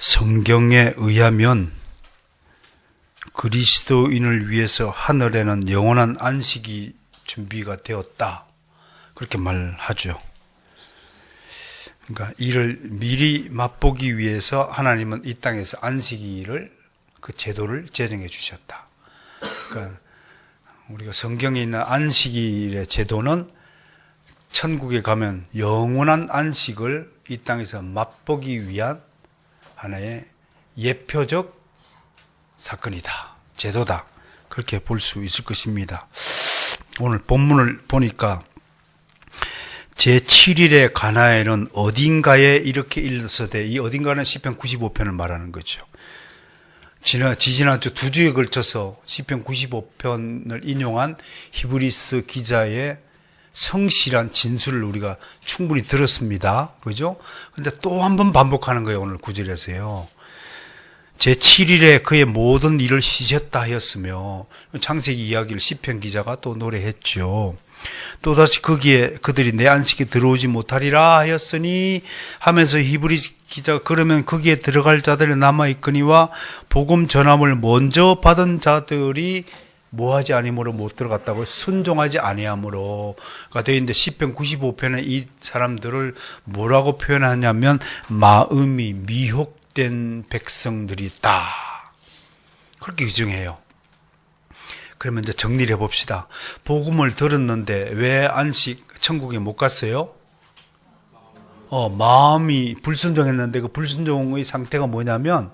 성경에 의하면 그리스도인을 위해서 하늘에는 영원한 안식이 준비가 되었다. 그렇게 말하죠. 그러니까 이를 미리 맛보기 위해서 하나님은 이 땅에서 안식일을 그 제도를 제정해 주셨다. 그러니까 우리가 성경에 있는 안식일의 제도는 천국에 가면 영원한 안식을 이 땅에서 맛보기 위한 하나의 예표적 사건이다. 제도다. 그렇게 볼 수 있을 것입니다. 오늘 본문을 보니까 제7일의 가나에는 어딘가에 이렇게 일렀으되, 이 어딘가는 시편 95편을 말하는 거죠. 지지난주 2주에 걸쳐서 시편 95편을 인용한 히브리스 기자의 성실한 진술을 우리가 충분히 들었습니다. 그죠? 근데 또 한 번 반복하는 거예요. 오늘 9절에서요. 제7일에 그의 모든 일을 쉬셨다 하였으며, 창세기 이야기를 시편 기자가 또 노래했죠. 또다시 거기에 그들이 내 안식에 들어오지 못하리라 하였으니 하면서 히브리 기자가 그러면 거기에 들어갈 자들이 남아있거니와 복음 전함을 먼저 받은 자들이 뭐하지 아니므로 못 들어갔다고, 순종하지 아니함으로가 되어 있는데, 시편 95편에 이 사람들을 뭐라고 표현하냐면 마음이 미혹된 백성들이다. 그렇게 규정해요. 그러면 이제 정리를 해봅시다. 복음을 들었는데 왜 천국에 못 갔어요? 마음이 불순종했는데 그 불순종의 상태가 뭐냐면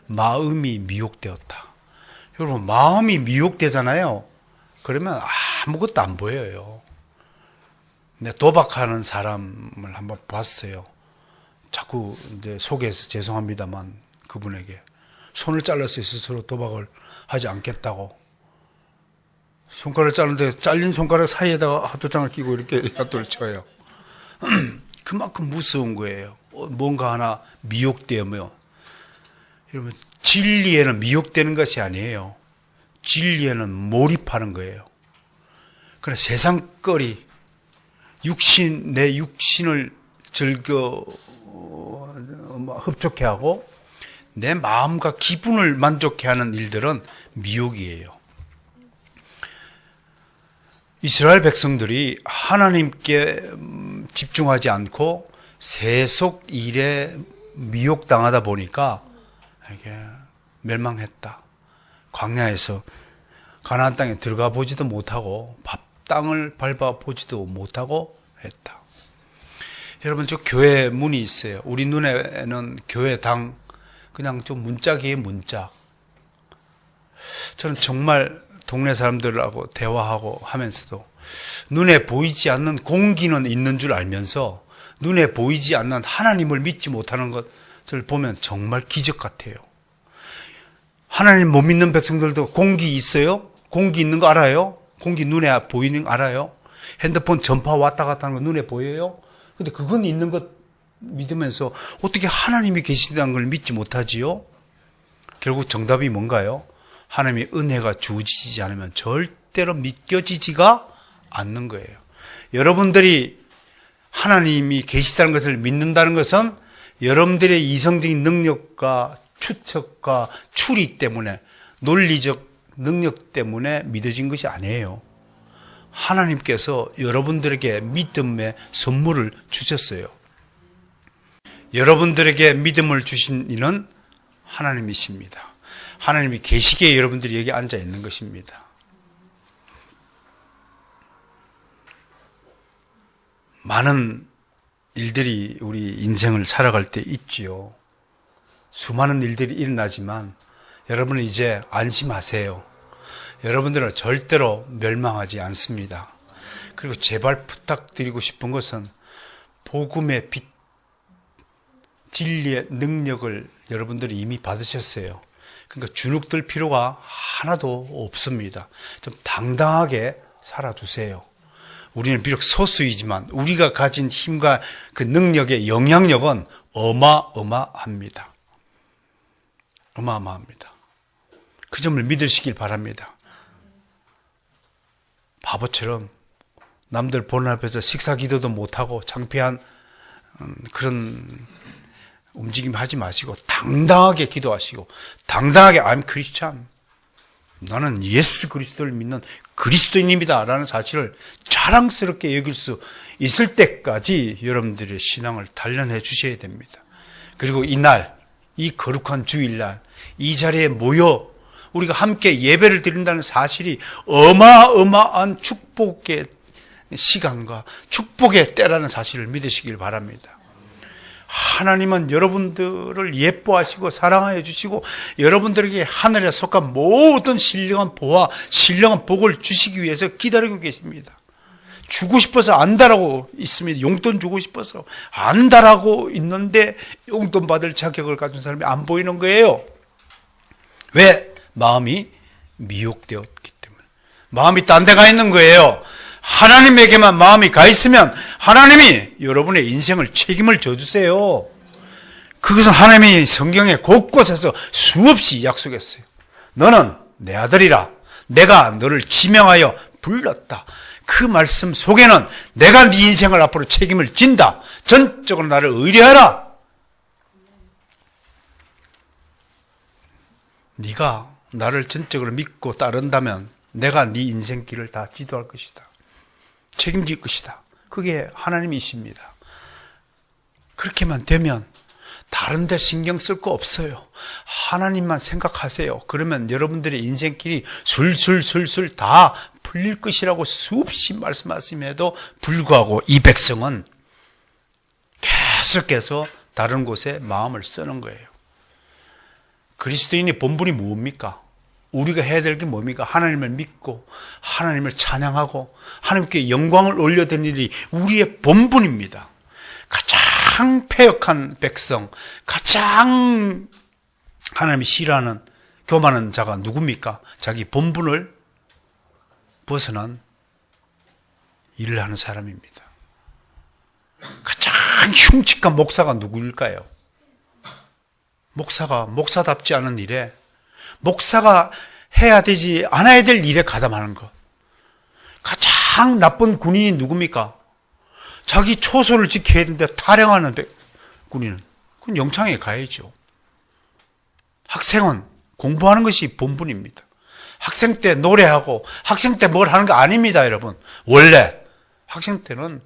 마음이 미혹되었다. 여러분, 마음이 미혹되잖아요. 그러면 아무것도 안 보여요. 근데 도박하는 사람을 한번 봤어요. 자꾸 이제 속에서 죄송합니다만 그분에게 손을 잘랐어요. 스스로 도박을 하지 않겠다고. 손가락을 자르는데 잘린 손가락 사이에다가 하도장을 끼고 이렇게 하도를 쳐요. 그만큼 무서운 거예요. 뭔가 하나 미혹되면. 여러분, 진리에는 미혹되는 것이 아니에요. 진리에는 몰입하는 거예요. 그래, 세상거리, 내 육신을 흡족해 하고 내 마음과 기분을 만족해 하는 일들은 미혹이에요. 이스라엘 백성들이 하나님께 집중하지 않고 세속 일에 미혹당하다 보니까 이게 멸망했다. 광야에서 가나안 땅에 들어가 보지도 못하고 땅을 밟아 보지도 못하고 했다. 여러분, 저 교회 문이 있어요. 우리 눈에는 교회당 그냥 좀 문짝이에요, 문짝. 저는 정말 동네 사람들하고 대화하고 하면서도 눈에 보이지 않는 공기는 있는 줄 알면서 눈에 보이지 않는 하나님을 믿지 못하는 것을 보면 정말 기적 같아요. 하나님 못 믿는 백성들도 공기 있어요? 공기 있는 거 알아요? 공기 눈에 보이는 거 알아요? 핸드폰 전파 왔다 갔다 하는 거 눈에 보여요? 근데 그건 있는 것 믿으면서 어떻게 하나님이 계신다는 걸 믿지 못하지요? 결국 정답이 뭔가요? 하나님의 은혜가 주어지지 않으면 절대로 믿겨지지가 않는 거예요. 여러분들이 하나님이 계시다는 것을 믿는다는 것은 여러분들의 이성적인 능력과 추측과 추리 때문에, 논리적 능력 때문에 믿어진 것이 아니에요. 하나님께서 여러분들에게 믿음의 선물을 주셨어요. 여러분들에게 믿음을 주신 이는 하나님이십니다. 하나님이 계시기에 여러분들이 여기 앉아 있는 것입니다. 많은 일들이 우리 인생을 살아갈 때 있지요. 수많은 일들이 일어나지만 여러분은 이제 안심하세요. 여러분들은 절대로 멸망하지 않습니다. 그리고 제발 부탁드리고 싶은 것은 복음의 빛, 진리의 능력을 여러분들이 이미 받으셨어요. 그러니까 주눅들 필요가 하나도 없습니다. 좀 당당하게 살아주세요. 우리는 비록 소수이지만 우리가 가진 힘과 그 능력의 영향력은 어마어마합니다. 어마어마합니다. 그 점을 믿으시길 바랍니다. 바보처럼 남들 보는 앞에서 식사 기도도 못하고 창피한 그런 움직임 하지 마시고 당당하게 기도하시고 당당하게 I'm Christian, 나는 예수 그리스도를 믿는 그리스도인입니다 라는 사실을 자랑스럽게 여길 수 있을 때까지 여러분들의 신앙을 단련해 주셔야 됩니다. 그리고 이날, 이 거룩한 주일날 이 자리에 모여 우리가 함께 예배를 드린다는 사실이 어마어마한 축복의 시간과 축복의 때라는 사실을 믿으시길 바랍니다. 하나님은 여러분들을 예뻐하시고 사랑하여 주시고 여러분들에게 하늘에 속한 모든 신령한 보화, 신령한 복을 주시기 위해서 기다리고 계십니다. 주고 싶어서 안다라고 있습니다. 용돈 주고 싶어서 안다라고 있는데 용돈 받을 자격을 가진 사람이 안 보이는 거예요. 왜? 마음이 미혹되었기 때문에. 마음이 딴 데 가 있는 거예요. 하나님에게만 마음이 가 있으면 하나님이 여러분의 인생을 책임을 져주세요. 그것은 하나님이 성경에 곳곳에서 수없이 약속했어요. 너는 내 아들이라 내가 너를 지명하여 불렀다. 그 말씀 속에는 내가 네 인생을 앞으로 책임을 진다. 전적으로 나를 의뢰하라. 네가 나를 전적으로 믿고 따른다면 내가 네 인생길을 다 지도할 것이다. 책임질 것이다. 그게 하나님이십니다. 그렇게만 되면 다른 데 신경 쓸 거 없어요. 하나님만 생각하세요. 그러면 여러분들의 인생길이 술술술술 다 풀릴 것이라고 수없이 말씀하심에도 불구하고 이 백성은 계속해서 다른 곳에 마음을 쓰는 거예요. 그리스도인의 본분이 뭡니까? 우리가 해야 될 게 뭡니까? 하나님을 믿고 하나님을 찬양하고 하나님께 영광을 올려드리는 일이 우리의 본분입니다. 가장 패역한 백성, 가장 하나님이 싫어하는 교만한 자가 누굽니까? 자기 본분을 벗어난 일을 하는 사람입니다. 가장 흉측한 목사가 누구일까요? 목사가 목사답지 않은 일에, 목사가 해야 되지 않아야 될 일에 가담하는 것. 가장 나쁜 군인이 누굽니까? 자기 초소를 지켜야 되는데 타령하는 군인은 그건 영창에 가야죠. 학생은 공부하는 것이 본분입니다. 학생 때 노래하고 학생 때 뭘 하는 거 아닙니다, 여러분. 원래 학생 때는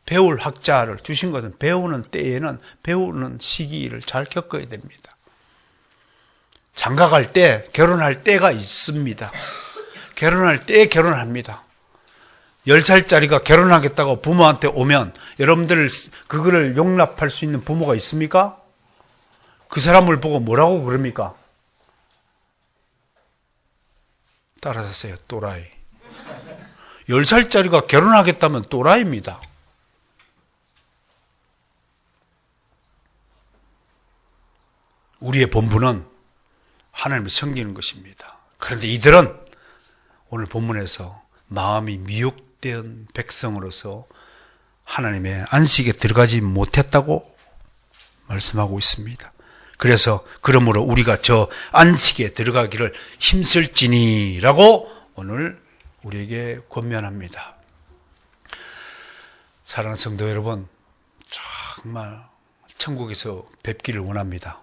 배울 학자를 주신 것은 배우는 때에는 배우는 시기를 잘 겪어야 됩니다. 장가갈 때, 결혼할 때가 있습니다. 결혼할 때 결혼합니다. 10살짜리가 결혼하겠다고 부모한테 오면 여러분들 그거를 용납할 수 있는 부모가 있습니까? 그 사람을 보고 뭐라고 그럽니까? 따라하세요. 또라이. 10살짜리가 결혼하겠다면 또라이입니다. 우리의 본분은 하나님을 섬기는 것입니다. 그런데 이들은 오늘 본문에서 마음이 미혹된 백성으로서 하나님의 안식에 들어가지 못했다고 말씀하고 있습니다. 그래서 그러므로 우리가 저 안식에 들어가기를 힘쓸지니라고 오늘 우리에게 권면합니다. 사랑하는 성도 여러분, 정말 천국에서 뵙기를 원합니다.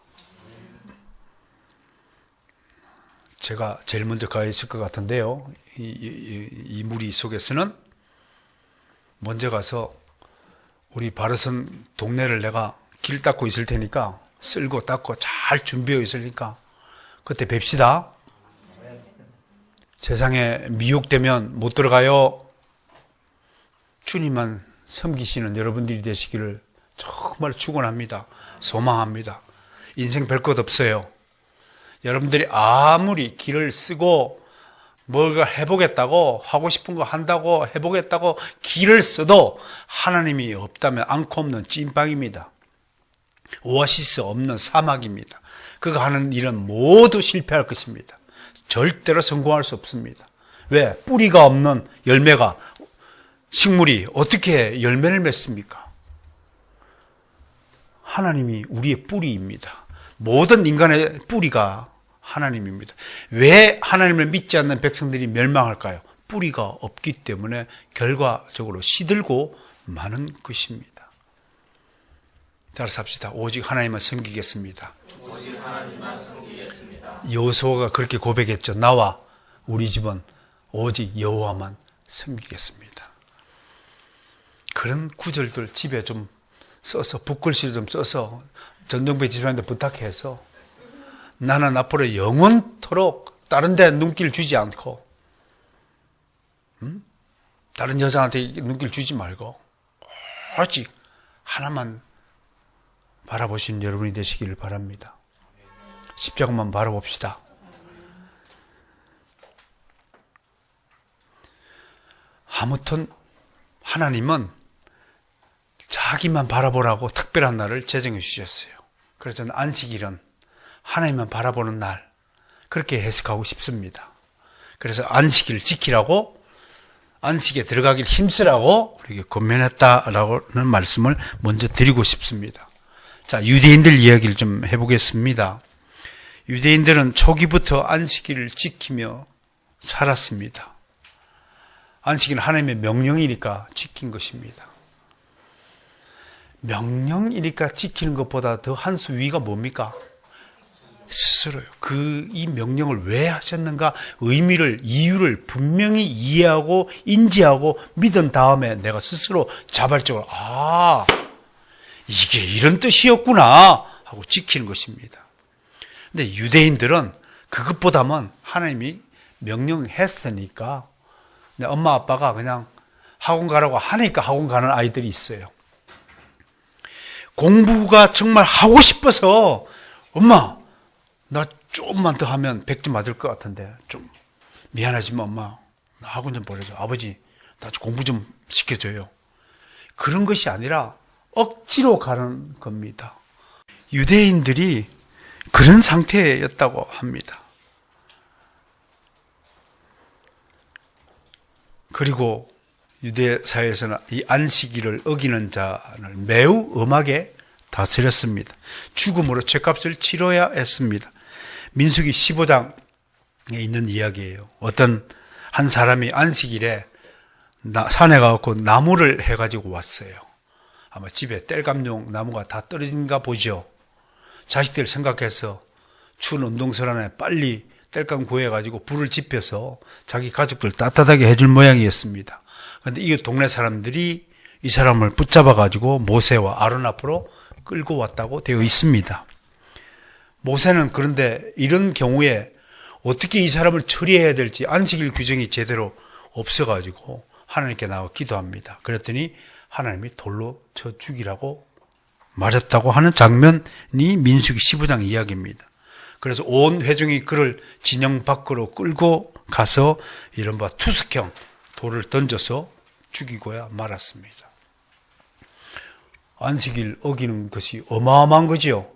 제가 제일 먼저 가 있을 것 같은데요. 이 무리 속에서는 먼저 가서 우리 바르선 동네를 내가 길 닦고 있을 테니까 쓸고 닦고 잘 준비해 있으니까 그때 뵙시다. 세상에 미혹되면 못 들어가요. 주님만 섬기시는 여러분들이 되시기를 정말 축원합니다. 소망합니다. 인생 별 것 없어요. 여러분들이 아무리 길을 쓰고 뭔가 해보겠다고, 하고 싶은 거 한다고, 해보겠다고 길을 써도 하나님이 없다면 앙코 없는 찐빵입니다. 오아시스 없는 사막입니다. 그가 하는 일은 모두 실패할 것입니다. 절대로 성공할 수 없습니다. 왜? 뿌리가 없는 열매가, 식물이 어떻게 열매를 맺습니까? 하나님이 우리의 뿌리입니다. 모든 인간의 뿌리가 하나님입니다. 왜 하나님을 믿지 않는 백성들이 멸망할까요? 뿌리가 없기 때문에 결과적으로 시들고 마는 것입니다. 따라서 합시다. 오직 하나님만 섬기겠습니다. 오직 하나님만 섬기겠습니다. 여호수아가 그렇게 고백했죠. 나와 우리 집은 오직 여호와만 섬기겠습니다. 그런 구절들 집에 좀 써서 붓글씨를 좀 써서 전정배 집사님한테 부탁해서 나는 앞으로 영원토록 다른 데 눈길 주지 않고 다른 여자한테 눈길 주지 말고 오직 하나만 바라보신 여러분이 되시기를 바랍니다. 십자가만 바라봅시다. 아무튼 하나님은 자기만 바라보라고 특별한 날을 제정해 주셨어요. 그래서 저는 안식일은 하나님만 바라보는 날, 그렇게 해석하고 싶습니다. 그래서 안식일을 지키라고, 안식에 들어가길 힘쓰라고 이렇게 권면했다라는 말씀을 먼저 드리고 싶습니다. 자, 유대인들 이야기를 좀 해보겠습니다. 유대인들은 초기부터 안식일을 지키며 살았습니다. 안식일은 하나님의 명령이니까 지킨 것입니다. 명령이니까 지키는 것보다 더 한 수 위가 뭡니까? 스스로요. 이 명령을 왜 하셨는가? 의미를, 이유를 분명히 이해하고 인지하고 믿은 다음에 내가 스스로 자발적으로 이게 이런 뜻이었구나 하고 지키는 것입니다. 근데 유대인들은 그것보다는 하나님이 명령했으니까 엄마 아빠가 그냥 학원 가라고 하니까 학원 가는 아이들이 있어요. 공부가 정말 하고 싶어서 엄마 나 조금만 더 하면 100점 맞을 것 같은데 좀 미안하지만 엄마 나 학원 좀 보내줘. 아버지 나 공부 좀 시켜줘요. 그런 것이 아니라 억지로 가는 겁니다. 유대인들이 그런 상태였다고 합니다. 그리고 유대 사회에서는 이 안식일을 어기는 자를 매우 엄하게 다스렸습니다. 죽음으로 죗값을 치러야 했습니다. 민수기 15장에 있는 이야기예요. 어떤 한 사람이 안식일에 산에 가서 나무를 해가지고 왔어요. 아마 집에 땔감용 나무가 다 떨어진가 보죠. 자식들 생각해서 추운 운동설 안에 빨리 땔감 구해가지고 불을 지펴서 자기 가족들 따뜻하게 해줄 모양이었습니다. 그런데 이 동네 사람들이 이 사람을 붙잡아가지고 모세와 아론 앞으로 끌고 왔다고 되어 있습니다. 모세는 그런데 이런 경우에 어떻게 이 사람을 처리해야 될지 안식일 규정이 제대로 없어가지고 하나님께 나와 기도합니다. 그랬더니 하나님이 돌로 쳐 죽이라고 말했다고 하는 장면이 민수기 15장 이야기입니다. 그래서 온 회중이 그를 진영 밖으로 끌고 가서 이른바 투석형 돌을 던져서 죽이고야 말았습니다. 안식일 어기는 것이 어마어마한 거지요.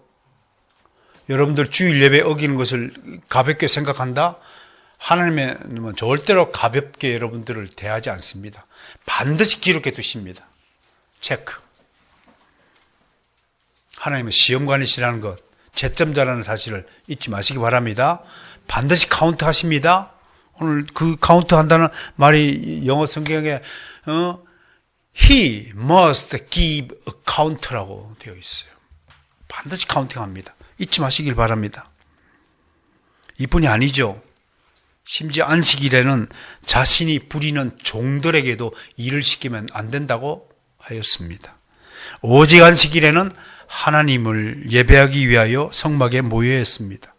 여러분들 주일 예배 어기는 것을 가볍게 생각한다? 하나님은 절대로 가볍게 여러분들을 대하지 않습니다. 반드시 기록해 두십니다. 체크. 하나님은 시험관이시라는 것, 채점자라는 사실을 잊지 마시기 바랍니다. 반드시 카운트 하십니다. 오늘 그 카운트 한다는 말이 영어 성경에 He must give account라고 되어 있어요. 반드시 카운팅합니다. 잊지 마시길 바랍니다. 이뿐이 아니죠. 심지어 안식일에는 자신이 부리는 종들에게도 일을 시키면 안 된다고 하였습니다. 오직 안식일에는 하나님을 예배하기 위하여 성막에 모여야 했습니다.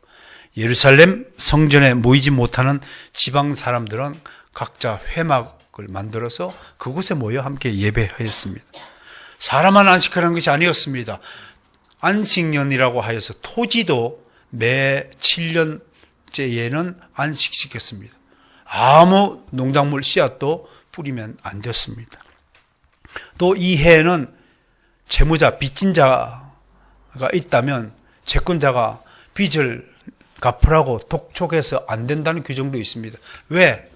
예루살렘 성전에 모이지 못하는 지방 사람들은 각자 회막을 만들어서 그곳에 모여 함께 예배하였습니다. 사람만 안식하는 것이 아니었습니다. 안식년이라고 하여서 토지도 매 7년째에는 안식시켰습니다. 아무 농작물 씨앗도 뿌리면 안 됐습니다. 또 이 해에는 채무자, 빚진 자가 있다면 채권자가 빚을 갚으라고 독촉해서 안 된다는 규정도 있습니다. 왜?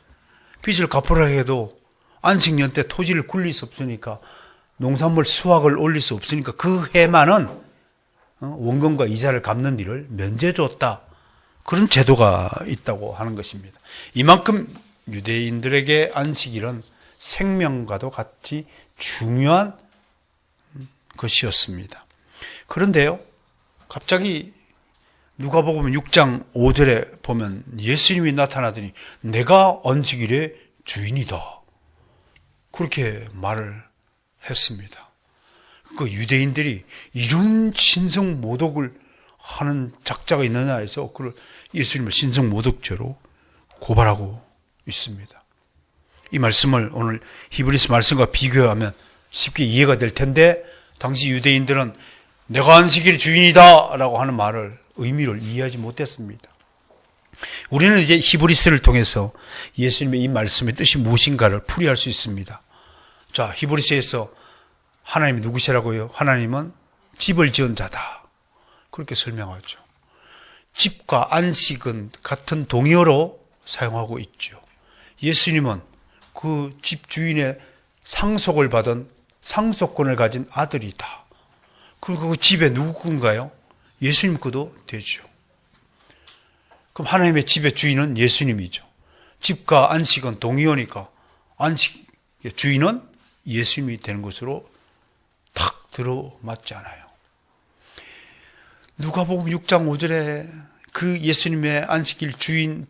빚을 갚으라 해도 안식년 때 토지를 굴릴 수 없으니까 농산물 수확을 올릴 수 없으니까 그 해만은 원금과 이자를 갚는 일을 면제 줬다. 그런 제도가 있다고 하는 것입니다. 이만큼 유대인들에게 안식일은 생명과도 같이 중요한 것이었습니다. 그런데요, 갑자기 누가복음 6장 5절에 보면 예수님이 나타나더니 내가 안식일의 주인이다, 그렇게 말을 했습니다. 그 유대인들이 이런 신성 모독을 하는 작자가 있느냐 해서 그걸 예수님을 신성 모독죄로 고발하고 있습니다. 이 말씀을 오늘 히브리서 말씀과 비교하면 쉽게 이해가 될 텐데, 당시 유대인들은 내가 안식일의 주인이다 라고 하는 말을, 의미를 이해하지 못했습니다. 우리는 이제 히브리서를 통해서 예수님의 이 말씀의 뜻이 무엇인가를 풀이할 수 있습니다. 자, 히브리서에서 하나님이 누구시라고요? 하나님은 집을 지은 자다, 그렇게 설명하죠. 집과 안식은 같은 동의어로 사용하고 있죠. 예수님은 그 집 주인의 상속을 받은 상속권을 가진 아들이다. 그리고 그 집에 누군가요? 예수님 거도 되죠. 그럼 하나님의 집의 주인은 예수님이죠. 집과 안식은 동의어니까 안식의 주인은 예수님이 되는 것으로 탁 들어맞지 않아요. 누가복음 6장 5절에 그 예수님의 안식일 주인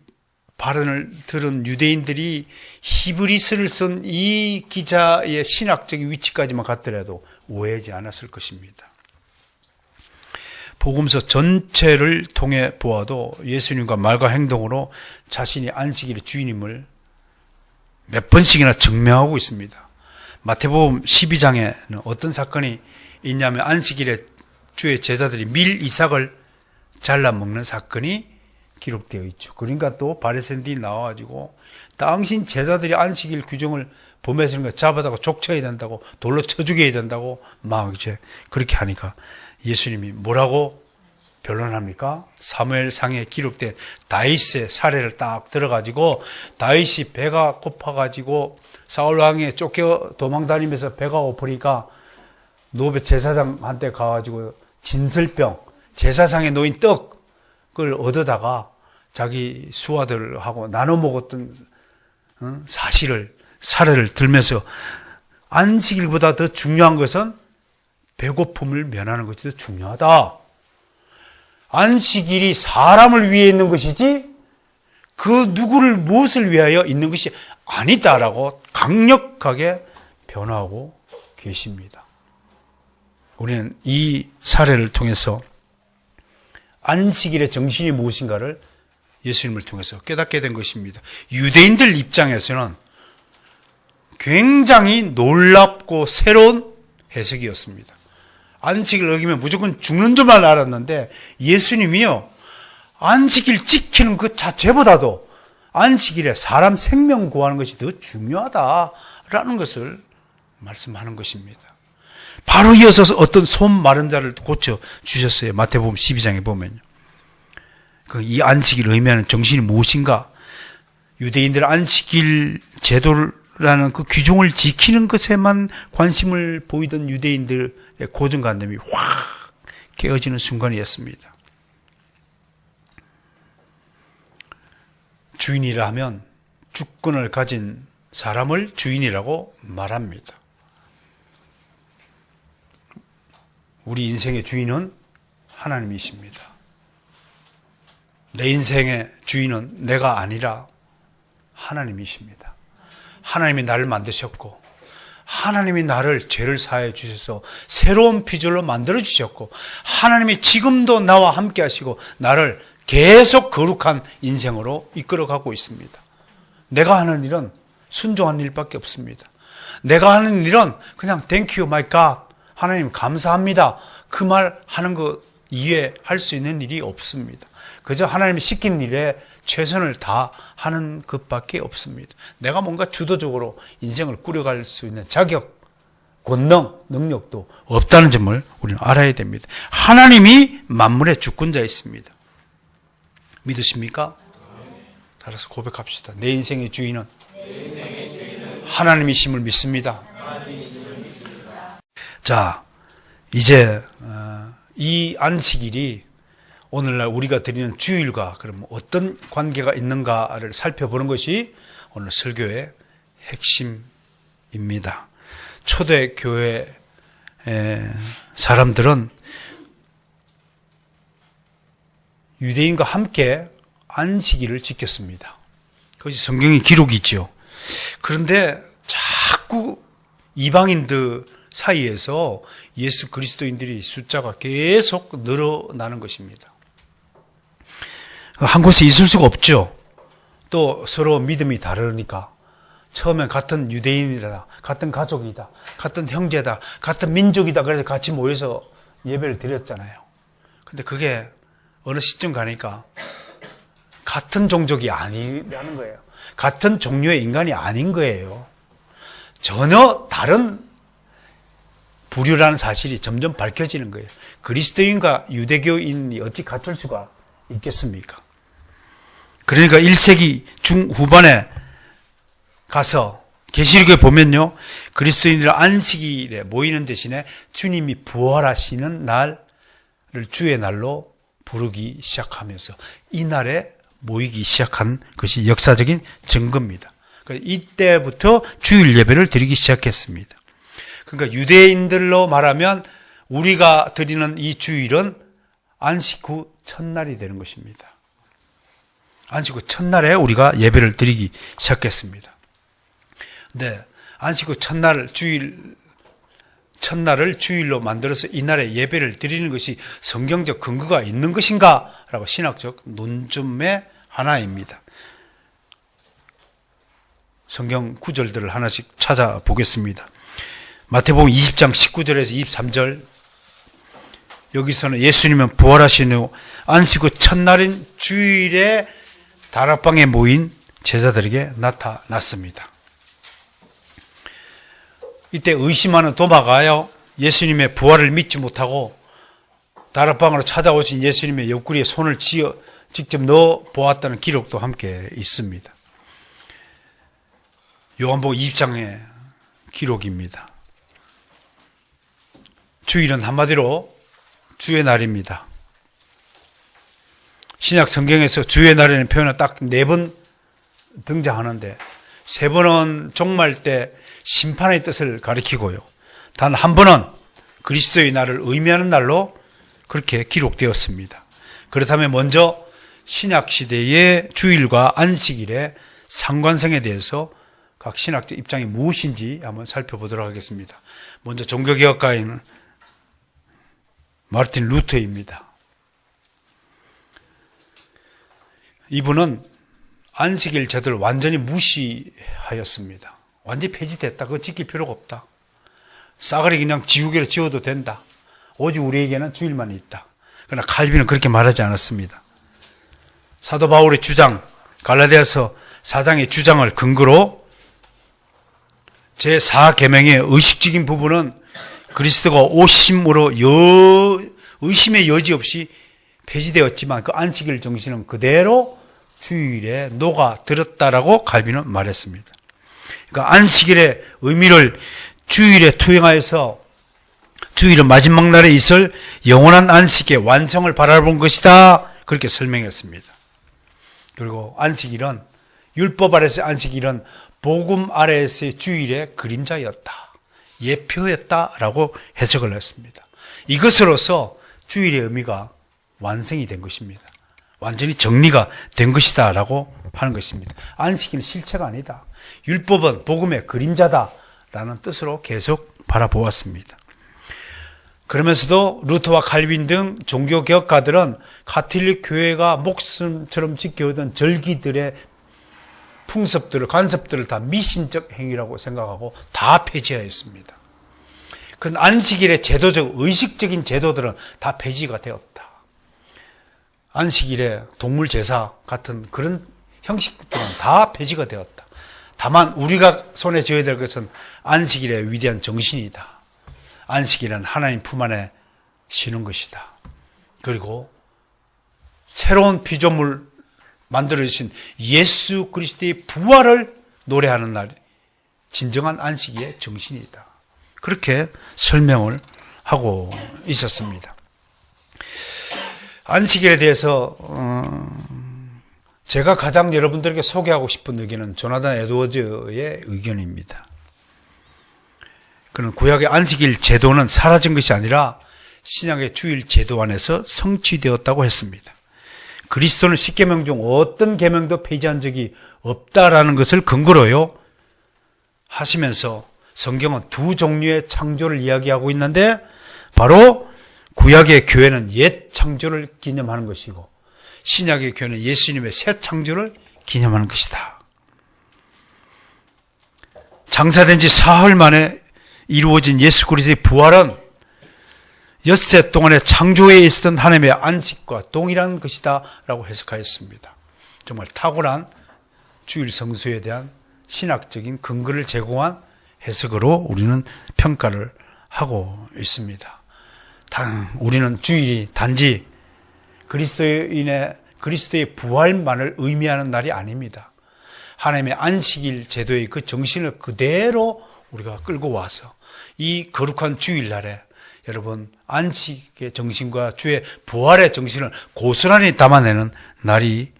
발언을 들은 유대인들이 히브리서를 쓴 이 기자의 신학적인 위치까지만 갔더라도 오해하지 않았을 것입니다. 복음서 전체를 통해 보아도 예수님과 말과 행동으로 자신이 안식일의 주인임을 몇 번씩이나 증명하고 있습니다. 마태복음 12장에는 어떤 사건이 있냐면 안식일에 주의 제자들이 밀 이삭을 잘라 먹는 사건이 기록되어 있죠. 그러니까 또 바리새인들이 나와가지고 당신 제자들이 안식일 규정을 범해서 잡아다가 족쳐야 된다고, 돌로 쳐 죽여야 된다고 막 이제 그렇게 하니까 예수님이 뭐라고 변론합니까? 사무엘상에 기록된 다윗의 사례를 딱 들어가지고, 다윗이 배가 고파가지고 사울 왕에 쫓겨 도망다니면서 배가 고프니까 노베 제사장한테 가가지고 진설병, 제사상에 놓인 떡을 얻어다가 자기 수하들하고 나눠 먹었던 사례를 들면서 안식일보다 더 중요한 것은 배고픔을 면하는 것이 더 중요하다. 안식일이 사람을 위해 있는 것이지 그 누구를 무엇을 위하여 있는 것이 아니다라고 강력하게 변화하고 계십니다. 우리는 이 사례를 통해서 안식일의 정신이 무엇인가를 예수님을 통해서 깨닫게 된 것입니다. 유대인들 입장에서는 굉장히 놀랍고 새로운 해석이었습니다. 안식일 어기면 무조건 죽는 줄만 알았는데 예수님이요, 안식일 지키는 그 자체보다도 안식일에 사람 생명 구하는 것이 더 중요하다라는 것을 말씀하는 것입니다. 바로 이어서 어떤 손 마른 자를 고쳐 주셨어요. 마태복음 12장에 보면요. 이 안식일 의미하는 정신이 무엇인가? 유대인들 안식일 제도라는 그 규정을 지키는 것에만 관심을 보이던 유대인들의 고정관념이 확 깨어지는 순간이었습니다. 주인이라 하면 주권을 가진 사람을 주인이라고 말합니다. 우리 인생의 주인은 하나님이십니다. 내 인생의 주인은 내가 아니라 하나님이십니다. 하나님이 나를 만드셨고, 하나님이 나를 죄를 사해 주셔서 새로운 피조물로 만들어 주셨고, 하나님이 지금도 나와 함께 하시고 나를 계속 거룩한 인생으로 이끌어가고 있습니다. 내가 하는 일은 순종한 일밖에 없습니다. 내가 하는 일은 그냥 Thank you my God, 하나님 감사합니다, 그 말 하는 것 이외에 할 수 있는 일이 없습니다. 그저 하나님이 시킨 일에 최선을 다하는 것밖에 없습니다. 내가 뭔가 주도적으로 인생을 꾸려갈 수 있는 자격, 권능, 능력도 없다는 점을 우리는 알아야 됩니다. 하나님이 만물의 주권자이십니다. 믿으십니까? 따라서 고백합시다. 내 인생의 주인은 하나님이심을 믿습니다. 자, 이제 이 안식일이 오늘날 우리가 드리는 주일과 그럼 어떤 관계가 있는가를 살펴보는 것이 오늘 설교의 핵심입니다. 초대교회 사람들은 유대인과 함께 안식일을 지켰습니다. 그것이 성경의 기록이죠. 그런데 자꾸 이방인들 사이에서 예수 그리스도인들이 숫자가 계속 늘어나는 것입니다. 한 곳에 있을 수가 없죠. 또 서로 믿음이 다르니까. 처음엔 같은 유대인이다, 같은 가족이다, 같은 형제다, 같은 민족이다, 그래서 같이 모여서 예배를 드렸잖아요. 근데 그게 어느 시점 가니까 같은 종족이 아니라는 거예요. 같은 종류의 인간이 아닌 거예요. 전혀 다른 부류라는 사실이 점점 밝혀지는 거예요. 그리스도인과 유대교인이 어찌 갖출 수가 있겠습니까? 그러니까 1세기 중후반에 가서 계시록에 보면요, 그리스도인들 안식일에 모이는 대신에 주님이 부활하시는 날을 주의 날로 부르기 시작하면서 이 날에 모이기 시작한 것이 역사적인 증거입니다. 이때부터 주일 예배를 드리기 시작했습니다. 그러니까 유대인들로 말하면 우리가 드리는 이 주일은 안식 후 첫날이 되는 것입니다. 안식 후 첫날에 우리가 예배를 드리기 시작했습니다. 네, 안식 후 첫날을 주일로 만들어서 이날에 예배를 드리는 것이 성경적 근거가 있는 것인가? 라고 신학적 논점의 하나입니다. 성경 구절들을 하나씩 찾아보겠습니다. 마태복음 20장 19절에서 23절, 여기서는 예수님은 부활하신 후 안식 후 첫날인 주일에 다락방에 모인 제자들에게 나타났습니다. 이때 의심하는 도마가요, 예수님의 부활을 믿지 못하고 다락방으로 찾아오신 예수님의 옆구리에 손을 직접 넣어 보았다는 기록도 함께 있습니다. 요한복음 20장의 기록입니다. 주일은 한마디로 주의 날입니다. 신약 성경에서 주의 날이라는 표현은 딱 4번 등장하는데 3번은 종말 때 심판의 뜻을 가리키고요, 단 한 번은 그리스도의 날을 의미하는 날로 그렇게 기록되었습니다. 그렇다면 먼저 신약 시대의 주일과 안식일의 상관성에 대해서 각 신학적 입장이 무엇인지 한번 살펴보도록 하겠습니다. 먼저 종교개혁가인 마르틴 루터입니다. 이분은 안식일 제도를 완전히 무시하였습니다. 완전히 폐지됐다. 그거 지킬 필요가 없다. 싸그리 그냥 지우개로 지워도 된다. 오직 우리에게는 주일만 있다. 그러나 칼빈은 그렇게 말하지 않았습니다. 사도 바울의 주장, 갈라디아서 4장의 주장을 근거로 제4계명의 의식적인 부분은 그리스도가 오심으로 의심의 여지 없이 폐지되었지만 그 안식일 정신은 그대로 주일에 녹아들었다라고 칼빈은 말했습니다. 그러니까 안식일의 의미를 주일에 투영하여서 주일은 마지막 날에 있을 영원한 안식의 완성을 바라본 것이다, 그렇게 설명했습니다. 그리고 안식일은, 율법 아래서의 안식일은 복음 아래에서의 주일의 그림자였다, 예표였다라고 해석을 했습니다. 이것으로서 주일의 의미가 완성이 된 것입니다. 완전히 정리가 된 것이다 라고 하는 것입니다. 안식일은 실체가 아니다, 율법은 복음의 그림자다라는 뜻으로 계속 바라보았습니다. 그러면서도 루터와 칼빈 등 종교개혁가들은 가톨릭 교회가 목숨처럼 지켜오던 절기들의 풍습들을, 관습들을 다 미신적 행위라고 생각하고 다 폐지하였습니다. 그 안식일의 제도적, 의식적인 제도들은 다 폐지가 되었다. 안식일의 동물 제사 같은 그런 형식들은 다 폐지가 되었다. 다만 우리가 손에 쥐어야 될 것은 안식일의 위대한 정신이다. 안식일은 하나님 품 안에 쉬는 것이다. 그리고 새로운 피조물 만들어주신 예수 그리스도의 부활을 노래하는 날이 진정한 안식일의 정신이다. 그렇게 설명을 하고 있었습니다. 안식일에 대해서 제가 가장 여러분들에게 소개하고 싶은 의견은 조나단 에드워즈의 의견입니다. 그런 구약의 안식일 제도는 사라진 것이 아니라 신약의 주일 제도 안에서 성취되었다고 했습니다. 그리스도는 10계명 중 어떤 계명도 폐지한 적이 없다라는 것을 근거로요 하시면서 성경은 두 종류의 창조를 이야기하고 있는데 바로 구약의 교회는 옛 창조를 기념하는 것이고 신약의 교회는 예수님의 새 창조를 기념하는 것이다. 장사된 지 사흘 만에 이루어진 예수 그리스도의 부활은 엿새 동안의 창조에 있었던 하나님의 안식과 동일한 것이다 라고 해석하였습니다. 정말 탁월한 주일 성수에 대한 신학적인 근거를 제공한 해석으로 우리는 평가를 하고 있습니다. 우리는 주일이 단지 그리스도의 부활만을 의미하는 날이 아닙니다. 하나님의 안식일 제도의 그 정신을 그대로 우리가 끌고 와서 이 거룩한 주일날에 여러분 안식의 정신과 주의 부활의 정신을 고스란히 담아내는 날이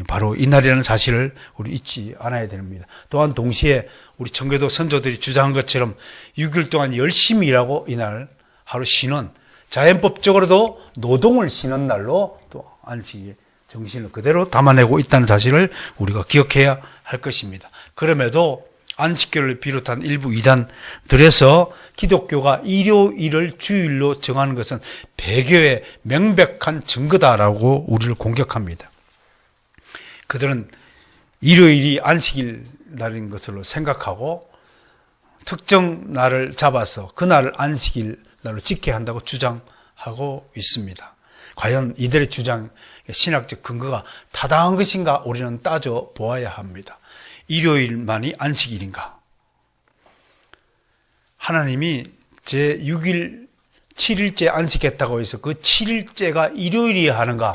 바로 이 날이라는 사실을 우리 잊지 않아야 됩니다. 또한 동시에 우리 청교도 선조들이 주장한 것처럼 6일 동안 열심히 일하고 이날 하루 쉬는 자연법적으로도 노동을 쉬는 날로 또 안식의 정신을 그대로 담아내고 있다는 사실을 우리가 기억해야 할 것입니다. 그럼에도 안식교를 비롯한 일부 이단들에서 기독교가 일요일을 주일로 정하는 것은 배교의 명백한 증거다라고 우리를 공격합니다. 그들은 일요일이 안식일 날인 것으로 생각하고 특정 날을 잡아서 그 날을 안식일 날로 지켜야 한다고 주장하고 있습니다. 과연 이들의 주장, 신학적 근거가 타당한 것인가 우리는 따져 보아야 합니다. 일요일만이 안식일인가? 하나님이 제6일 7일째 안식했다고 해서 그 7일째가 일요일이어야 하는가?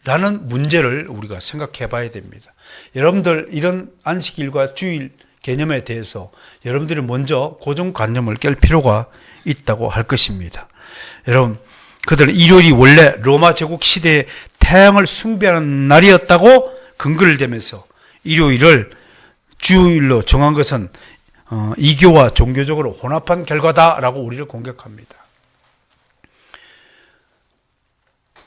라는 문제를 우리가 생각해 봐야 됩니다. 여러분들 이런 안식일과 주일 개념에 대해서 여러분들이 먼저 고정관념을 깰 필요가 있다고 할 것입니다. 여러분, 그들은 일요일이 원래 로마 제국 시대에 태양을 숭배하는 날이었다고 근거를 대면서 일요일을 주일로 정한 것은 이교와 종교적으로 혼합한 결과다라고 우리를 공격합니다.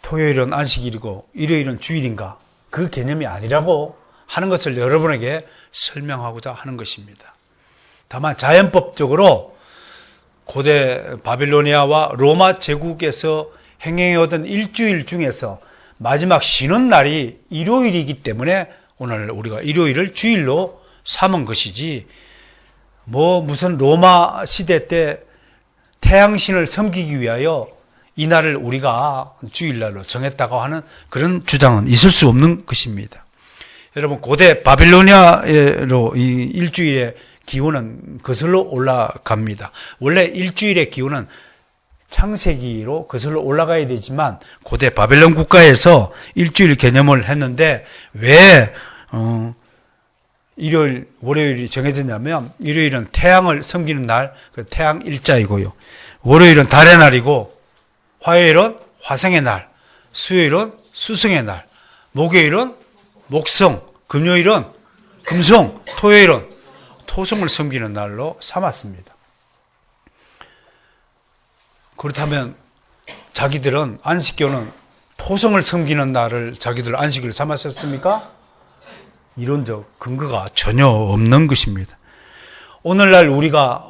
토요일은 안식일이고 일요일은 주일인가? 그 개념이 아니라고 하는 것을 여러분에게 설명하고자 하는 것입니다. 다만 자연법적으로 고대 바빌로니아와 로마 제국에서 행해오던 일주일 중에서 마지막 쉬는 날이 일요일이기 때문에 오늘 우리가 일요일을 주일로 삼은 것이지 무슨 로마 시대 때 태양신을 섬기기 위하여 이 날을 우리가 주일날로 정했다고 하는 그런 주장은 있을 수 없는 것입니다. 여러분 고대 바빌로니아로 이 일주일의 기원은 거슬러 올라갑니다. 원래 일주일의 기원은 창세기로 거슬러 올라가야 되지만 고대 바벨론 국가에서 일주일 개념을 했는데 왜 일요일, 월요일이 정해졌냐면 일요일은 태양을 섬기는 날, 그 태양 일자이고요. 월요일은 달의 날이고 화요일은 화성의 날, 수요일은 수성의 날, 목요일은 목성, 금요일은 금성, 토요일은 토성을 섬기는 날로 삼았습니다. 그렇다면 자기들은 안식교는 토성을 섬기는 날을 자기들 안식일로 삼았었습니까? 이론적 근거가 전혀 없는 것입니다. 오늘날 우리가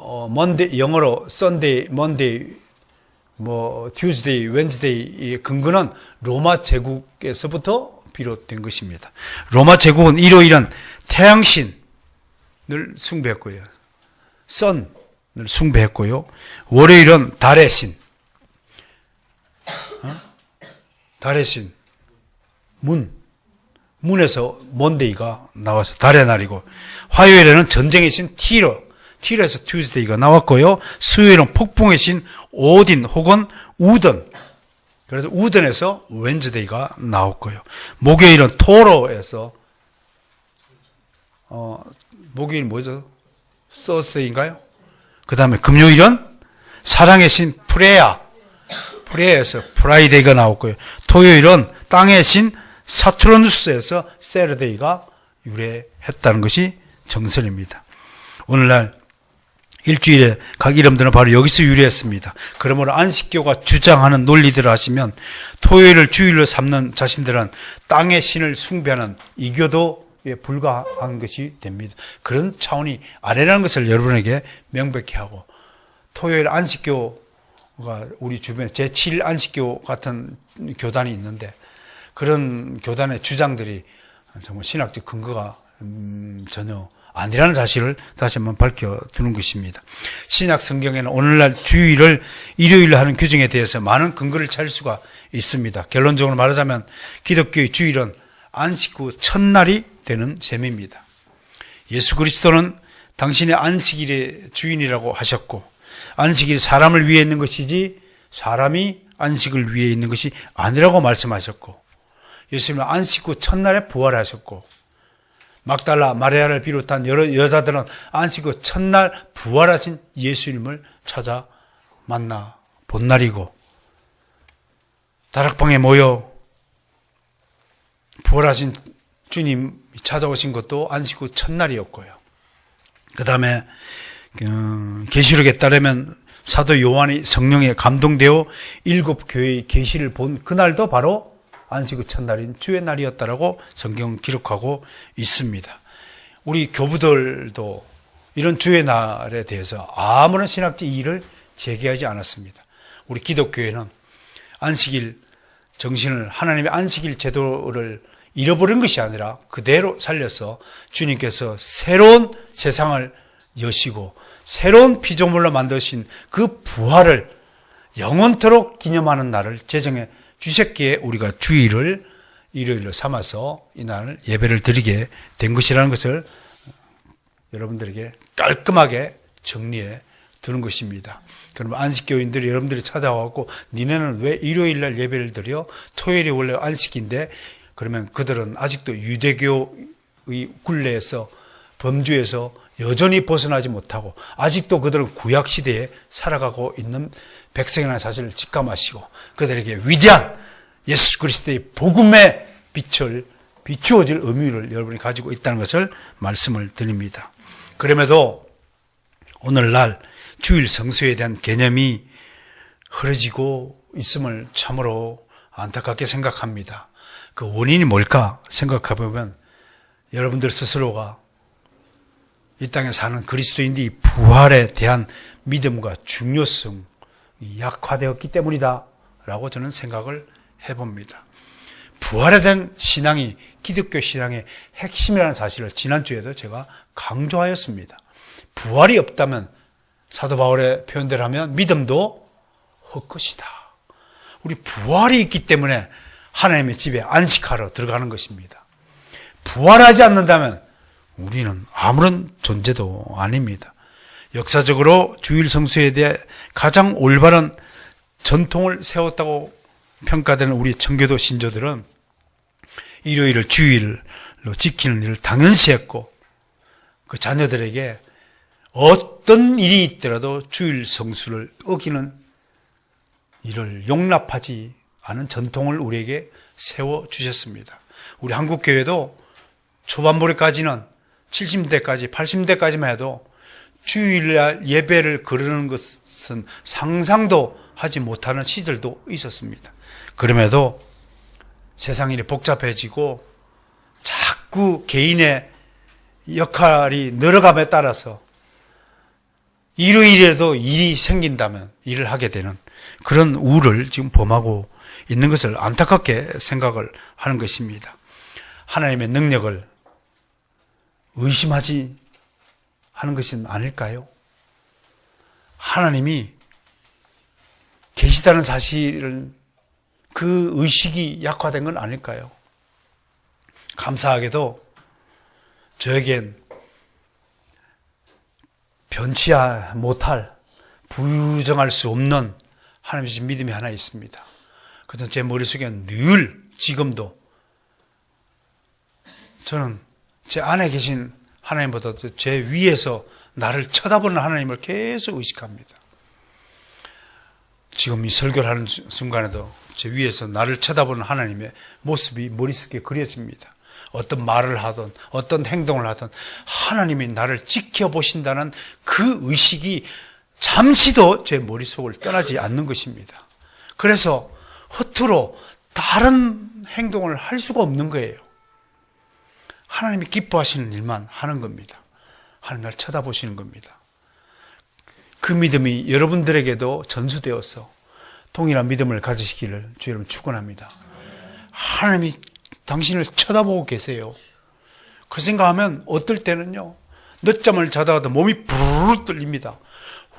영어로 Sunday, Monday, Tuesday, Wednesday의 근거는 로마 제국에서부터 비롯된 것입니다. 로마 제국은 일요일은 태양신을 숭배했고요. 선을 숭배했고요. 월요일은 달의 신, 달의 신, 문에서 먼데이가 나와서 달의 날이고, 화요일에는 전쟁의 신 티러에서 튜즈데이가 나왔고요. 수요일은 폭풍의 신 오딘 혹은 우든, 그래서 우든에서 웬즈데이가 나왔고요. 목요일은 토로에서 목요일 뭐죠? 서스데이인가요? 그 다음에 금요일은 사랑의 신 프레야에서 프라이데이가 나왔고요. 토요일은 땅의 신 사투르누스에서 세르데이가 유래했다는 것이 정설입니다. 오늘날 일주일에 각 이름들은 바로 여기서 유래했습니다. 그러므로 안식교가 주장하는 논리들을 하시면 토요일을 주일로 삼는 자신들은 땅의 신을 숭배하는 이교도에 불과한 것이 됩니다. 그런 차원이 아니라는 것을 여러분에게 명백히 하고, 토요일 안식교가 우리 주변에 제7 안식교 같은 교단이 있는데, 그런 교단의 주장들이 정말 신학적 근거가 전혀 아니라는 사실을 다시 한번 밝혀두는 것입니다. 신약 성경에는 오늘날 주일을 일요일로 하는 규정에 대해서 많은 근거를 찾을 수가 있습니다. 결론적으로 말하자면 기독교의 주일은 안식 후 첫날이 되는 셈입니다. 예수 그리스도는 당신의 안식일의 주인이라고 하셨고, 안식일이 사람을 위해 있는 것이지 사람이 안식을 위해 있는 것이 아니라고 말씀하셨고, 예수님은 안식 후 첫날에 부활하셨고, 막달라 마리아를 비롯한 여러 여자들은 안식 후 첫날 부활하신 예수님을 찾아 만나 본 날이고, 다락방에 모여 부활하신 주님이 찾아오신 것도 안식 후 첫날이었고요. 그 다음에 계시록에 따르면 사도 요한이 성령에 감동되어 7교회의 계시를 본 그날도 바로 안식 후 첫날인 주의 날이었다라고 성경 기록하고 있습니다. 우리 교부들도 이런 주의 날에 대해서 아무런 신학적 이의를 제기하지 않았습니다. 우리 기독교회는 안식일 정신을, 하나님의 안식일 제도를 잃어버린 것이 아니라 그대로 살려서 주님께서 새로운 세상을 여시고 새로운 피조물로 만드신 그 부활을 영원토록 기념하는 날을 제정해 주셨기에 우리가 주일을 일요일로 삼아서 이날 예배를 드리게 된 것이라는 것을 여러분들에게 깔끔하게 정리해 두는 것입니다. 그러면 안식교인들이 여러분들이 찾아와서 니네는 왜 일요일날 예배를 드려? 토요일이 원래 안식인데, 그러면 그들은 아직도 유대교의 굴레에서, 범주에서 여전히 벗어나지 못하고 아직도 그들은 구약시대에 살아가고 있는 백성이라는 사실을 직감하시고, 그들에게 위대한 예수 그리스도의 복음의 빛을 비추어질 의무를 여러분이 가지고 있다는 것을 말씀을 드립니다. 그럼에도 오늘날 주일 성수에 대한 개념이 흐려지고 있음을 참으로 안타깝게 생각합니다. 그 원인이 뭘까 생각해보면 여러분들 스스로가 이 땅에 사는 그리스도인들이 부활에 대한 믿음과 중요성이 약화되었기 때문이다 라고 저는 생각을 해봅니다. 부활에 대한 신앙이 기독교 신앙의 핵심이라는 사실을 지난주에도 제가 강조하였습니다. 부활이 없다면 사도 바울의 표현대로 하면 믿음도 헛것이다. 우리 부활이 있기 때문에 하나님의 집에 안식하러 들어가는 것입니다. 부활하지 않는다면 우리는 아무런 존재도 아닙니다. 역사적으로 주일 성수에 대해 가장 올바른 전통을 세웠다고 평가되는 우리 청교도 신조들은 일요일을 주일로 지키는 일을 당연시했고, 그 자녀들에게 어떤 일이 있더라도 주일 성수를 어기는 일을 용납하지 않은 전통을 우리에게 세워주셨습니다. 우리 한국교회도 초반부에까지는 70대까지 80대까지만 해도 주일날 예배를 거르는 것은 상상도 하지 못하는 시절도 있었습니다. 그럼에도 세상이 복잡해지고 자꾸 개인의 역할이 늘어감에 따라서 일요일에도 일이 생긴다면 일을 하게 되는 그런 우를 지금 범하고 있는 것을 안타깝게 생각을 하는 것입니다. 하나님의 능력을 의심하지 하는 것은 아닐까요? 하나님이 계시다는 사실은 그 의식이 약화된 건 아닐까요? 감사하게도 저에겐 변치 못할, 부정할 수 없는 하나님의 믿음이 하나 있습니다. 그것은 제 머릿속에 늘 지금도 저는 제 안에 계신 하나님보다도 제 위에서 나를 쳐다보는 하나님을 계속 의식합니다. 지금 이 설교를 하는 순간에도 제 위에서 나를 쳐다보는 하나님의 모습이 머릿속에 그려집니다. 어떤 말을 하든 어떤 행동을 하든 하나님이 나를 지켜보신다는 그 의식이 잠시도 제 머릿속을 떠나지 않는 것입니다. 그래서 허투루 다른 행동을 할 수가 없는 거예요. 하나님이 기뻐하시는 일만 하는 겁니다. 하나님 나를 쳐다보시는 겁니다. 그 믿음이 여러분들에게도 전수되어서 동일한 믿음을 가지시기를 주 여러분 축원합니다. 하나님이 당신을 쳐다보고 계세요. 그 생각하면 어떨 때는요, 늦잠을 자다가도 몸이 부르르 떨립니다.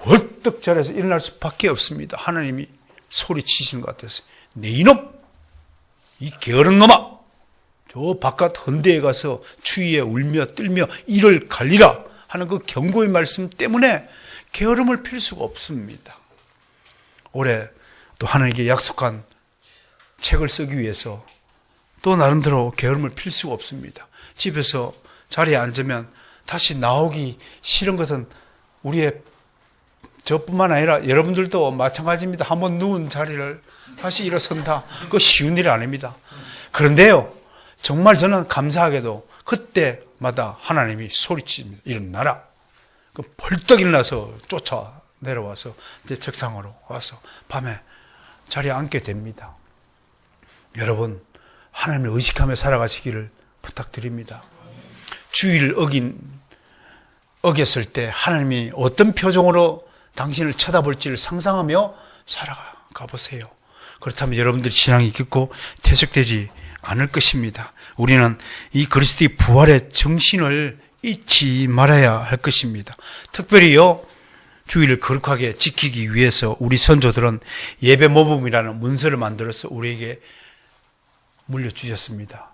월떡 자리에서 일어날 수밖에 없습니다. 하나님이 소리치시는 것 같아서 내 이놈! 이 게으른 놈아! 저 바깥 헌대에 가서 추위에 울며 떨며 이를 갈리라 하는 그 경고의 말씀 때문에 게으름을 필 수가 없습니다. 올해 또 하나님께 약속한 책을 쓰기 위해서 또 나름대로 게으름을 필 수가 없습니다. 집에서 자리에 앉으면 다시 나오기 싫은 것은 우리의 저뿐만 아니라 여러분들도 마찬가지입니다. 한번 누운 자리를 다시 일어선다. 그거 쉬운 일이 아닙니다. 그런데요, 정말 저는 감사하게도 그때마다 하나님이 소리칩니다. 일어나라. 그 벌떡 일어나서 쫓아 내려와서 이제 책상으로 와서 밤에 자리에 앉게 됩니다. 여러분, 하나님을 의식하며 살아가시기를 부탁드립니다. 주의를 어겼을 때 하나님이 어떤 표정으로 당신을 쳐다볼지를 상상하며 살아가 보세요. 그렇다면 여러분들의 신앙이 깊고 퇴색되지 않을 것입니다. 우리는 이 그리스도의 부활의 정신을 잊지 말아야 할 것입니다. 특별히요, 주의를 거룩하게 지키기 위해서 우리 선조들은 예배 모범이라는 문서를 만들어서 우리에게 물려주셨습니다.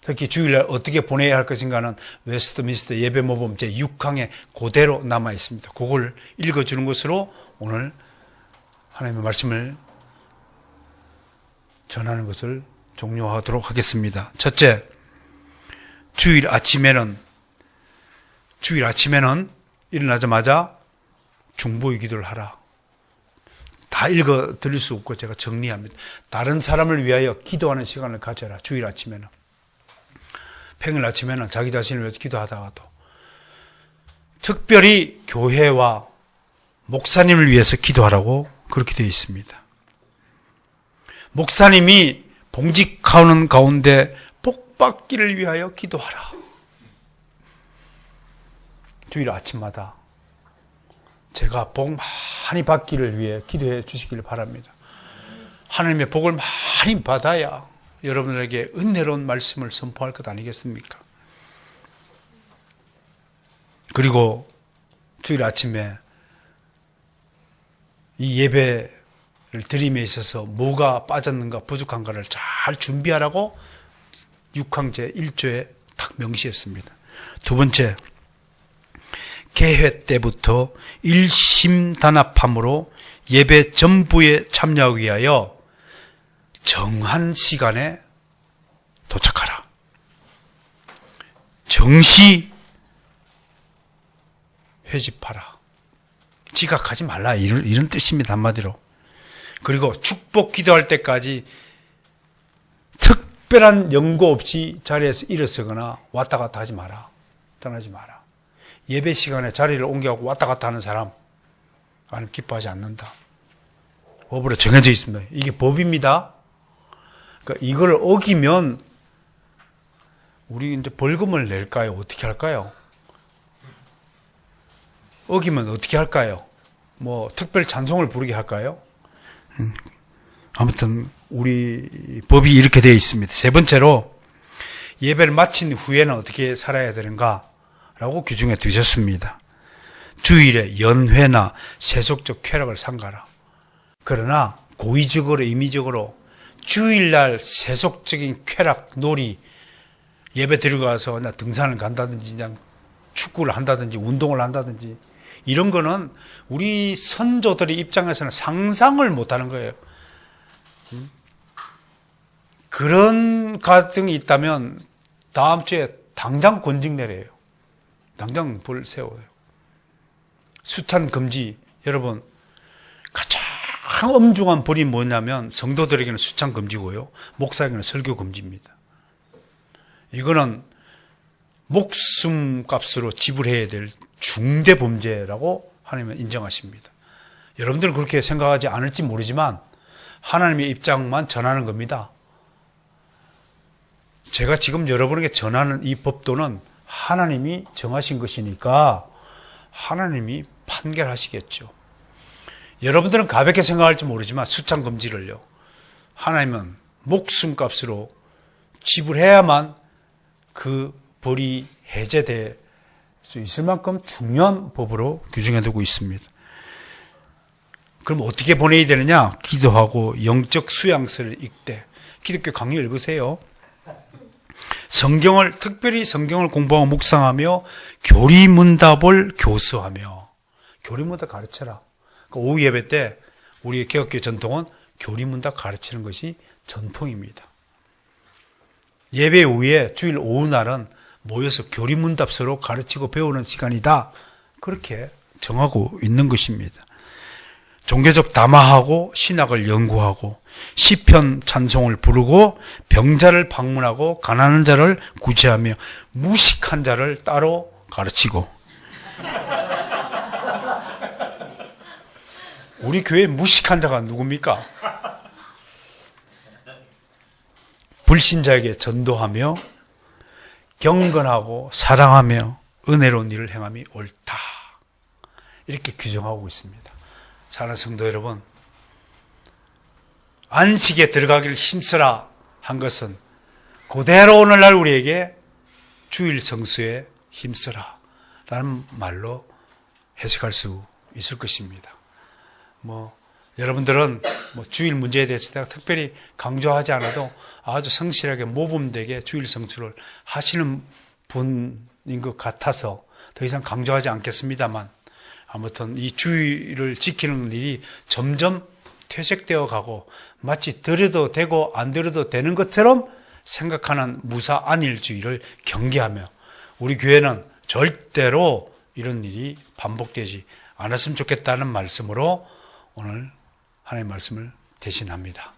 특히 주일날 어떻게 보내야 할 것인가는 웨스트민스터 예배 모범 제6항에 그대로 남아 있습니다. 그걸 읽어주는 것으로 오늘 하나님의 말씀을 전하는 것을 종료하도록 하겠습니다. 첫째, 주일 아침에는 일어나자마자 중보의 기도를 하라. 다 읽어 드릴 수 없고 제가 정리합니다. 다른 사람을 위하여 기도하는 시간을 가져라. 주일 아침에는. 평일 아침에는 자기 자신을 위해서 기도하다가도 특별히 교회와 목사님을 위해서 기도하라고 그렇게 되어 있습니다. 목사님이 봉직하는 가운데 복 받기를 위하여 기도하라. 주일 아침마다 제가 복 많이 받기를 위해 기도해 주시기를 바랍니다. 하나님의 복을 많이 받아야 여러분들에게 은혜로운 말씀을 선포할 것 아니겠습니까? 그리고 주일 아침에 이 예배를 드림에 있어서 뭐가 빠졌는가 부족한가를 잘 준비하라고 6항제 1조에 딱 명시했습니다. 두 번째, 개회 때부터 일심단합함으로 예배 전부에 참여하기 위하여 정한 시간에 도착하라. 정시 회집하라. 지각하지 말라. 이런 뜻입니다. 한마디로. 그리고 축복 기도할 때까지 특별한 연고 없이 자리에서 일어서거나 왔다 갔다 하지 마라. 떠나지 마라. 예배 시간에 자리를 옮겨가고 왔다 갔다 하는 사람, 하나님 기뻐하지 않는다. 법으로 정해져 있습니다. 이게 법입니다. 그러니까 이걸 어기면 우리 이제 벌금을 낼까요? 어떻게 할까요? 어기면 어떻게 할까요? 뭐 특별 찬송을 부르게 할까요? 아무튼 우리 법이 이렇게 되어 있습니다. 세 번째로, 예배를 마친 후에는 어떻게 살아야 되는가 라고 규정해 두셨습니다. 주일에 연회나 세속적 쾌락을 삼가라. 그러나 고의적으로 임의적으로 주일날 세속적인 쾌락, 놀이, 예배 들어가서 나 등산을 간다든지 그냥 축구를 한다든지 운동을 한다든지 이런 거는 우리 선조들의 입장에서는 상상을 못하는 거예요. 그런 가정이 있다면 다음 주에 당장 권직 내려요. 당장 불 세워요. 숱한 금지. 여러분, 가장 엄중한 벌이 뭐냐면 성도들에게는 숱한 금지고요, 목사에게는 설교 금지입니다. 이거는 목숨값으로 지불해야 될 중대 범죄라고 하나님은 인정하십니다. 여러분들은 그렇게 생각하지 않을지 모르지만 하나님의 입장만 전하는 겁니다. 제가 지금 여러분에게 전하는 이 법도는 하나님이 정하신 것이니까 하나님이 판결하시겠죠. 여러분들은 가볍게 생각할지 모르지만 수창금지를요, 하나님은 목숨값으로 지불해야만 그 벌이 해제될 수 있을 만큼 중요한 법으로 규정해두고 있습니다. 그럼 어떻게 보내야 되느냐? 기도하고 영적 수양서를 읽되, 기독교 강의 읽으세요. 특별히 성경을 공부하고 묵상하며 교리문답을 교수하며, 교리문답 가르쳐라. 오후 예배 때 우리의 개혁교 전통은 교리문답 가르치는 것이 전통입니다. 예배 후에 주일 오후 날은 모여서 교리문답 서로 가르치고 배우는 시간이다. 그렇게 정하고 있는 것입니다. 종교적 담화하고 신학을 연구하고 시편 찬송을 부르고 병자를 방문하고 가난한 자를 구제하며 무식한 자를 따로 가르치고. 우리 교회에 무식한 자가 누굽니까? 불신자에게 전도하며 경건하고 사랑하며 은혜로운 일을 행함이 옳다. 이렇게 규정하고 있습니다. 사랑하는 성도 여러분, 안식에 들어가기를 힘쓰라 한 것은 그대로 오늘날 우리에게 주일 성수에 힘쓰라 라는 말로 해석할 수 있을 것입니다. 여러분들은 주일 문제에 대해서 내가 특별히 강조하지 않아도 아주 성실하게 모범되게 주일 성수를 하시는 분인 것 같아서 더 이상 강조하지 않겠습니다만, 아무튼 이 주일을 지키는 일이 점점 퇴색되어 가고 마치 드려도 되고 안 드려도 되는 것처럼 생각하는 무사 안일주의를 경계하며 우리 교회는 절대로 이런 일이 반복되지 않았으면 좋겠다는 말씀으로 오늘 하나님의 말씀을 대신합니다.